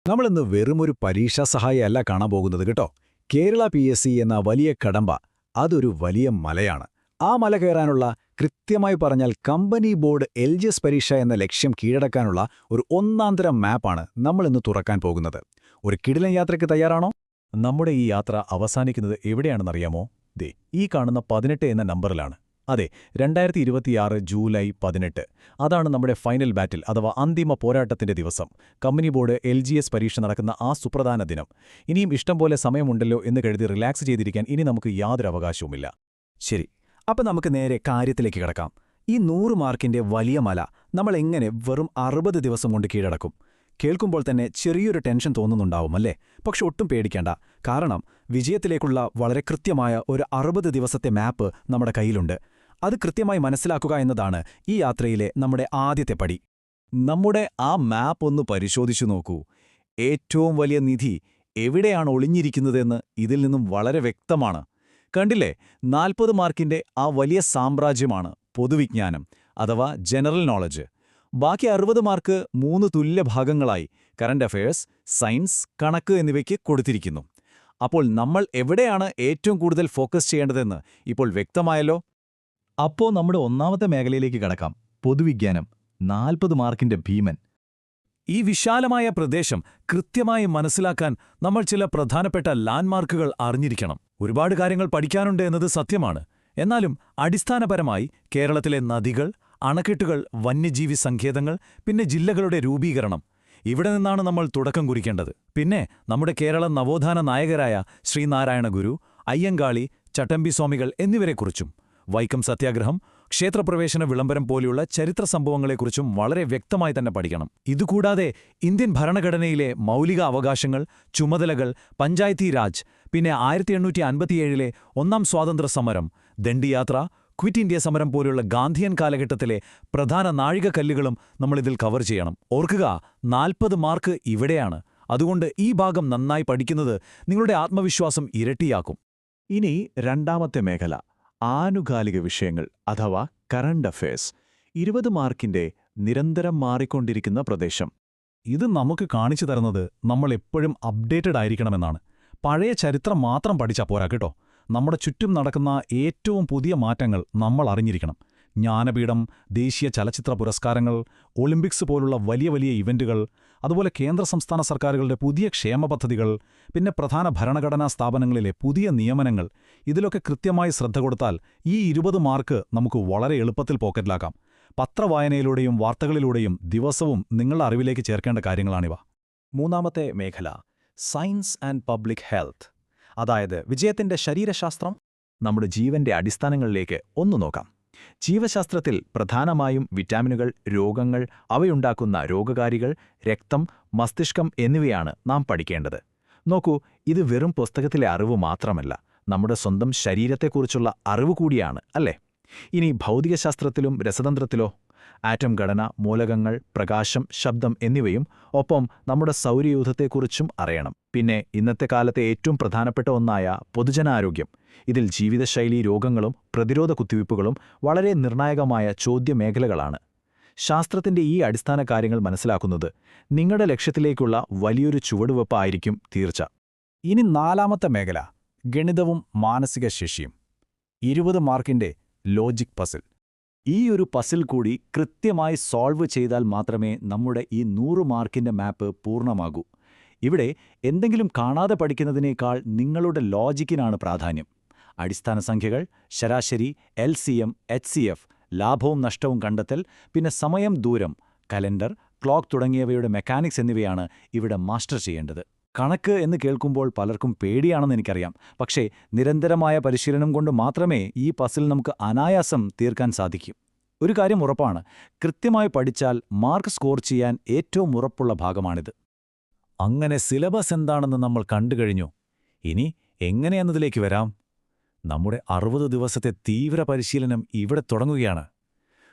നമ്മളിന്ന് വെറുമൊരു പരീക്ഷാ സഹായമല്ല കാണാൻ പോകുന്നത് കേട്ടോ. കേരള PSC എന്ന വലിയ കടമ്പ, അതൊരു വലിയ മലയാണ്. ആ മല കയറാനുള്ള, കൃത്യമായി പറഞ്ഞാൽ കമ്പനി ബോർഡ് LGS പരീക്ഷ എന്ന ലക്ഷ്യം കീഴടക്കാനുള്ള ഒരു ഒന്നാന്തരം മാപ്പാണ് നമ്മളിന്ന് തുറക്കാൻ പോകുന്നത്. ഒരു കിടിലൻ യാത്രയ്ക്ക് തയ്യാറാണോ? നമ്മുടെ ഈ യാത്ര അവസാനിക്കുന്നത് എവിടെയാണെന്നറിയാമോ? ദേ ഈ കാണുന്ന 18 എന്ന നമ്പറിലാണ്. അതെ, 2026 ജൂലൈ 18. അതാണ് നമ്മുടെ ഫൈനൽ ബാറ്റിൽ അഥവാ അന്തിമ പോരാട്ടത്തിന്റെ ദിവസം. കമ്പനി ബോർഡ് LGS പരീക്ഷ നടക്കുന്ന ആ സുപ്രധാന ദിനം. ഇനിയും ഇഷ്ടംപോലെ സമയമുണ്ടല്ലോ എന്ന് കരുതി റിലാക്സ് ചെയ്തിരിക്കാൻ ഇനി നമുക്ക് യാതൊരു അവകാശവുമില്ല. ശരി, അപ്പം നമുക്ക് നേരെ കാര്യത്തിലേക്ക് കിടക്കാം. ഈ 100 മാർക്കിന്റെ വലിയ മല നമ്മൾ എങ്ങനെ വെറും 60 ദിവസം കൊണ്ട് കീഴടക്കും? കേൾക്കുമ്പോൾ തന്നെ ചെറിയൊരു ടെൻഷൻ തോന്നുന്നുണ്ടാവും അല്ലേ? പക്ഷെ ഒട്ടും പേടിക്കേണ്ട. കാരണം വിജയത്തിലേക്കുള്ള വളരെ കൃത്യമായ ഒരു 60 ദിവസത്തെ മാപ്പ് നമ്മുടെ കയ്യിലുണ്ട്. അത് കൃത്യമായി മനസ്സിലാക്കുക എന്നതാണ് ഈ യാത്രയിലെ നമ്മുടെ ആദ്യത്തെ പടി. നമ്മുടെ ആ മാപ്പ് ഒന്ന് പരിശോധിച്ചു നോക്കൂ. ഏറ്റവും വലിയ നിധി എവിടെയാണ് ഒളിഞ്ഞിരിക്കുന്നതെന്ന് ഇതിൽ നിന്നും വളരെ വ്യക്തമാണ്. കണ്ടില്ലേ? 40 മാർക്കിന്റെ ആ വലിയ സാമ്രാജ്യമാണ് പൊതുവിജ്ഞാനം അഥവാ ജനറൽ നോളജ്. ബാക്കി 60 മാർക്ക് 3 തുല്യ ഭാഗങ്ങളായി കറന്റ് അഫയേഴ്സ്, സയൻസ്, കണക്ക് എന്നിവയ്ക്ക് കൊടുത്തിരിക്കുന്നു. അപ്പോൾ നമ്മൾ എവിടെയാണ് ഏറ്റവും കൂടുതൽ ഫോക്കസ് ചെയ്യേണ്ടതെന്ന് ഇപ്പോൾ വ്യക്തമായല്ലോ. അപ്പോൾ നമ്മുടെ ഒന്നാമത്തെ മേഖലയിലേക്ക് കടക്കാം. പൊതുവിജ്ഞാനം, 40 മാർക്കിന്റെ ഭീമൻ. ഈ വിശാലമായ പ്രദേശം കൃത്യമായി മനസ്സിലാക്കാൻ നമ്മൾ ചില പ്രധാനപ്പെട്ട ലാൻഡ്മാർക്കുകൾ അറിഞ്ഞിരിക്കണം. ഒരുപാട് കാര്യങ്ങൾ പഠിക്കാനുണ്ട് എന്നത് സത്യമാണ്. എന്നാലും അടിസ്ഥാനപരമായി കേരളത്തിലെ നദികൾ, അണക്കെട്ടുകൾ, വന്യജീവി സങ്കേതങ്ങൾ, പിന്നെ ജില്ലകളുടെ രൂപീകരണം, ഇവിടെ നിന്നാണ് നമ്മൾ തുടക്കം കുറിക്കേണ്ടത്. പിന്നെ നമ്മുടെ കേരള നവോത്ഥാന നായകരായ ശ്രീനാരായണ ഗുരു, അയ്യങ്കാളി, ചട്ടമ്പി സ്വാമികൾ എന്നിവരെക്കുറിച്ചും, വൈക്കം സത്യാഗ്രഹം, ക്ഷേത്രപ്രവേശന വിളംബരം പോലെയുള്ള ചരിത്ര സംഭവങ്ങളെക്കുറിച്ചും വളരെ വ്യക്തമായി തന്നെ പഠിക്കണം. ഇതുകൂടാതെ ഇന്ത്യൻ ഭരണഘടനയിലെ മൗലിക അവകാശങ്ങൾ, ചുമതലകൾ, പഞ്ചായത്തി രാജ്, പിന്നെ 1857 ഒന്നാം സ്വാതന്ത്ര്യ സമരം, ദണ്ഡിയാത്ര, ക്വിറ്റ് ഇന്ത്യ സമരം പോലുള്ള ഗാന്ധിയൻ കാലഘട്ടത്തിലെ പ്രധാന നാഴികക്കല്ലുകളും നമ്മളിതിൽ കവർ ചെയ്യണം. ഓർക്കുക, 40 മാർക്ക് ഇവിടെയാണ്. അതുകൊണ്ട് ഈ ഭാഗം നന്നായി പഠിക്കുന്നത് നിങ്ങളുടെ ആത്മവിശ്വാസം ഇരട്ടിയാക്കും. ഇനി രണ്ടാമത്തെ മേഖല, ആനുകാലിക വിഷയങ്ങൾ അഥവാ കറന്റ് അഫയേഴ്സ്. 20 മാർക്കിന്റെ നിരന്തരം മാറിക്കൊണ്ടിരിക്കുന്ന പ്രദേശം. ഇത് നമുക്ക് കാണിച്ചു തരുന്നത് നമ്മൾ എപ്പോഴും അപ്ഡേറ്റഡ് ആയിരിക്കണമെന്നാണ്. പഴയ ചരിത്രം മാത്രം പഠിച്ചാൽ പോരാ കേട്ടോ. നമ്മുടെ ചുറ്റും നടക്കുന്ന ഏറ്റവും പുതിയ മാറ്റങ്ങൾ നമ്മൾ അറിഞ്ഞിരിക്കണം. ജ്ഞാനപീഠം, ദേശീയ ചലച്ചിത്ര പുരസ്കാരങ്ങൾ, ഒളിമ്പിക്സ് പോലുള്ള വലിയ വലിയ ഇവന്റുകൾ, അതുപോലെ കേന്ദ്ര സംസ്ഥാന സർക്കാരുകളുടെ പുതിയ ക്ഷേമ പദ്ധതികൾ, പിന്നെ പ്രധാന ഭരണഘടനാ സ്ഥാപനങ്ങളിലെ പുതിയ നിയമനങ്ങൾ, ഇതിലൊക്കെ കൃത്യമായി ശ്രദ്ധ കൊടുത്താൽ ഈ 20 മാർക്ക് നമുക്ക് വളരെ എളുപ്പത്തിൽ പോക്കറ്റിലാക്കാം. പത്രവായനയിലൂടെയും വാർത്തകളിലൂടെയും ദിവസവും നിങ്ങളുടെ അറിവിലേക്ക് ചേർക്കേണ്ട കാര്യങ്ങളാണിവ. മൂന്നാമത്തെ മേഖല, സയൻസ് ആൻഡ് പബ്ലിക് ഹെൽത്ത്, അതായത് വിജയത്തിന്റെ ശരീരശാസ്ത്രം. നമ്മുടെ ജീവന്റെ അടിസ്ഥാനങ്ങളിലേക്ക് ഒന്നു നോക്കാം. ജീവശാസ്ത്രത്തിൽ പ്രധാനമായും വിറ്റാമിനുകൾ, രോഗങ്ങൾ, അവയുണ്ടാക്കുന്ന രോഗകാരികൾ, രക്തം, മസ്തിഷ്കം എന്നിവയാണ് നാം പഠിക്കേണ്ടത്. നോക്കൂ, ഇത് വെറും പുസ്തകത്തിലെ അറിവ് മാത്രമല്ല, നമ്മുടെ സ്വന്തം ശരീരത്തെക്കുറിച്ചുള്ള അറിവ് കൂടിയാണ്, അല്ലേ? ഇനി ഭൗതികശാസ്ത്രത്തിലും രസതന്ത്രത്തിലോ? ആറ്റം ഘടന, മൂലകങ്ങൾ, പ്രകാശം, ശബ്ദം എന്നിവയും, ഒപ്പം നമ്മുടെ സൗരയൂഥത്തെക്കുറിച്ചും അറിയണം. പിന്നെ ഇന്നത്തെ കാലത്തെ ഏറ്റവും പ്രധാനപ്പെട്ട ഒന്നായ പൊതുജനാരോഗ്യം. ഇതിൽ ജീവിതശൈലീ രോഗങ്ങളും പ്രതിരോധ കുത്തിവയ്പ്പുകളും വളരെ നിർണായകമായ ചോദ്യമേഖലകളാണ്. ശാസ്ത്രത്തിന്റെ ഈ അടിസ്ഥാന കാര്യങ്ങൾ മനസ്സിലാക്കുന്നത് നിങ്ങളുടെ ലക്ഷ്യത്തിലേക്കുള്ള വലിയൊരു ചുവടുവെപ്പായിരിക്കും തീർച്ച. ഇനി നാലാമത്തെ മേഖല, ഗണിതവും മാനസിക ശേഷിയും. 20 മാർക്കിന്റെ ലോജിക് പസിൽ. ഈ ഒരു പസിൽ കൂടി കൃത്യമായി സോൾവ് ചെയ്താൽ മാത്രമേ നമ്മുടെ ഈ 100 മാർക്കിന്റെ മാപ്പ് പൂർണ്ണമാകൂ. ഇവിടെ എന്തെങ്കിലും കാണാതെ പഠിക്കുന്നതിനേക്കാൾ നിങ്ങളുടെ ലോജിക്കിനാണ് പ്രാധാന്യം. അടിസ്ഥാന സംഖ്യകൾ, ശരാശരി, LCM, HCF, ലാഭവും നഷ്ടവും കണ്ടെത്തൽ, പിന്നെ സമയം, ദൂരം, കലണ്ടർ, ക്ലോക്ക് തുടങ്ങിയവയുടെ മെക്കാനിക്സ് എന്നിവയാണ് ഇവിടെ മാസ്റ്റർ ചെയ്യേണ്ടത്. കണക്ക് എന്ന് കേൾക്കുമ്പോൾ പലർക്കും പേടിയാണെന്ന് എനിക്കറിയാം. പക്ഷേ നിരന്തരമായ പരിശീലനം കൊണ്ട് മാത്രമേ ഈ പസിൽ നമുക്ക് അനായാസം തീർക്കാൻ സാധിക്കൂ. ഒരു കാര്യം ഉറപ്പാണ്, കൃത്യമായി പഠിച്ചാൽ മാർക്ക് സ്കോർ ചെയ്യാൻ ഏറ്റവും ഉറപ്പുള്ള ഭാഗമാണിത്. അങ്ങനെ സിലബസ് എന്താണെന്ന് നമ്മൾ കണ്ടുകഴിഞ്ഞു. ഇനി എങ്ങനെയെന്നതിലേക്ക് വരാം. നമ്മുടെ 60 ദിവസത്തെ തീവ്ര പരിശീലനം ഇവിടെ തുടങ്ങുകയാണ്.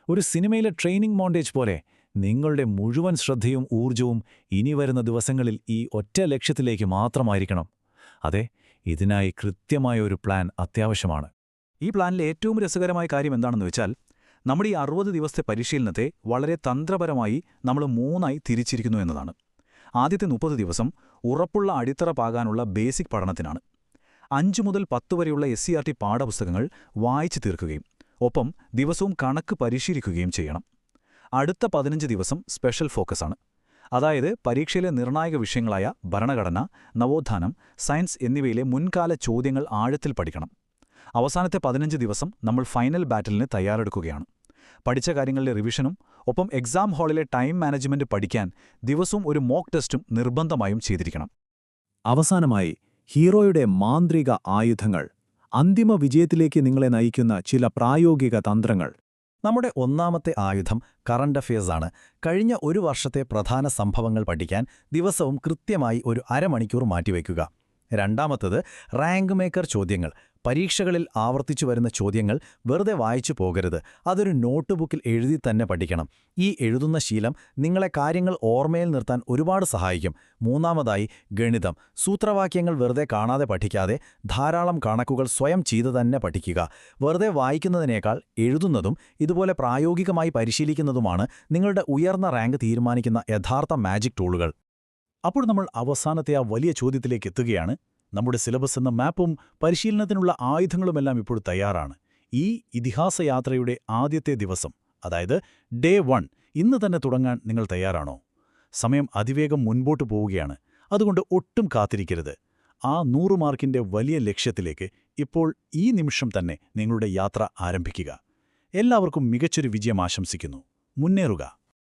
ഒരു സിനിമയിലെ ട്രെയിനിങ് മോണ്ടേജ് പോലെ നിങ്ങളുടെ മുഴുവൻ ശ്രദ്ധയും ഊർജവും ഇനി വരുന്ന ദിവസങ്ങളിൽ ഈ ഒറ്റ ലക്ഷ്യത്തിലേക്ക് മാത്രമായിരിക്കണം. അതെ, ഇതിനായി കൃത്യമായ ഒരു പ്ലാൻ അത്യാവശ്യമാണ്. ഈ പ്ലാനിലെ ഏറ്റവും രസകരമായ കാര്യം എന്താണെന്ന് വെച്ചാൽ, നമ്മുടെ ഈ 60 ദിവസത്തെ പരിശീലനത്തെ വളരെ തന്ത്രപരമായി നമ്മൾ 3ആയി തിരിച്ചിരിക്കുന്നു എന്നതാണ്. ആദ്യത്തെ 30 ദിവസം ഉറപ്പുള്ള അടിത്തറ പാകാനുള്ള ബേസിക് പഠനത്തിനാണ്. 5 മുതൽ 10 വരെയുള്ള SCERT പാഠപുസ്തകങ്ങൾ വായിച്ചു തീർക്കുകയും ഒപ്പം ദിവസവും കണക്ക് പരിശീലിക്കുകയും ചെയ്യണം. അടുത്ത 15 ദിവസം സ്പെഷ്യൽ ഫോക്കസാണ്. അതായത് പരീക്ഷയിലെ നിർണായക വിഷയങ്ങളായ ഭരണഘടന, നവോത്ഥാനം, സയൻസ് എന്നിവയിലെ മുൻകാല ചോദ്യങ്ങൾ ആഴത്തിൽ പഠിക്കണം. അവസാനത്തെ 15 ദിവസം നമ്മൾ ഫൈനൽ ബാറ്റിലിന് തയ്യാറെടുക്കുകയാണ്. പഠിച്ച കാര്യങ്ങളിലെ റിവിഷനും ഒപ്പം എക്സാം ഹാളിലെ ടൈം മാനേജ്മെന്റ് പഠിക്കാൻ ദിവസവും ഒരു മോക്ക് ടെസ്റ്റും നിർബന്ധമായും ചെയ്തിരിക്കണം. അവസാനമായി ഹീറോയുടെ മാന്ത്രിക ആയുധങ്ങൾ, അന്തിമ വിജയത്തിലേക്ക് നിങ്ങളെ നയിക്കുന്ന ചില പ്രായോഗിക തന്ത്രങ്ങൾ. നമ്മുടെ ഒന്നാമത്തെ ആയുധം കറന്റ് അഫയേഴ്സാണ്. കഴിഞ്ഞ ഒരു വർഷത്തെ പ്രധാന സംഭവങ്ങൾ പഠിക്കാൻ ദിവസവും കൃത്യമായി ഒരു അരമണിക്കൂർ മാറ്റിവെക്കുക. രണ്ടാമത്തത് റാങ്ക് മേക്കർ ചോദ്യങ്ങൾ. പരീക്ഷകളിൽ ആവർത്തിച്ചു വരുന്ന ചോദ്യങ്ങൾ വെറുതെ വായിച്ചു പോകരുത്. അതൊരു നോട്ട്ബുക്കിൽ എഴുതി തന്നെ പഠിക്കണം. ഈ എഴുതുന്ന ശീലം നിങ്ങളെ കാര്യങ്ങൾ ഓർമ്മയിൽ നിർത്താൻ ഒരുപാട് സഹായിക്കും. മൂന്നാമതായി ഗണിതം. സൂത്രവാക്യങ്ങൾ വെറുതെ കാണാതെ പഠിക്കാതെ ധാരാളം കണക്കുകൾ സ്വയം ചെയ്തു തന്നെ പഠിക്കുക. വെറുതെ വായിക്കുന്നതിനേക്കാൾ എഴുതുന്നതും ഇതുപോലെ പ്രായോഗികമായി പരിശീലിക്കുന്നതുമാണ് നിങ്ങളുടെ ഉയർന്ന റാങ്ക് തീരുമാനിക്കുന്ന യഥാർത്ഥ മാജിക് ടൂളുകൾ. അപ്പോൾ നമ്മൾ അവസാനത്തെ ആ വലിയ ചോദ്യത്തിലേക്ക് എത്തുകയാണ്. നമ്മുടെ സിലബസ് എന്ന മാപ്പും പരിശീലനത്തിനുള്ള ആയുധങ്ങളുമെല്ലാം ഇപ്പോൾ തയ്യാറാണ്. ഈ ഇതിഹാസയാത്രയുടെ ആദ്യത്തെ ദിവസം, അതായത് ഡേ 1, ഇന്ന് തന്നെ തുടങ്ങാൻ നിങ്ങൾ തയ്യാറാണോ? സമയം അതിവേഗം മുൻപോട്ട് പോവുകയാണ്. അതുകൊണ്ട് ഒട്ടും കാത്തിരിക്കരുത്. ആ 100 മാർക്കിന്റെ വലിയ ലക്ഷ്യത്തിലേക്ക് ഇപ്പോൾ ഈ നിമിഷം തന്നെ നിങ്ങളുടെ യാത്ര ആരംഭിക്കുക. എല്ലാവർക്കും മികച്ചൊരു വിജയം ആശംസിക്കുന്നു. മുന്നേറുക.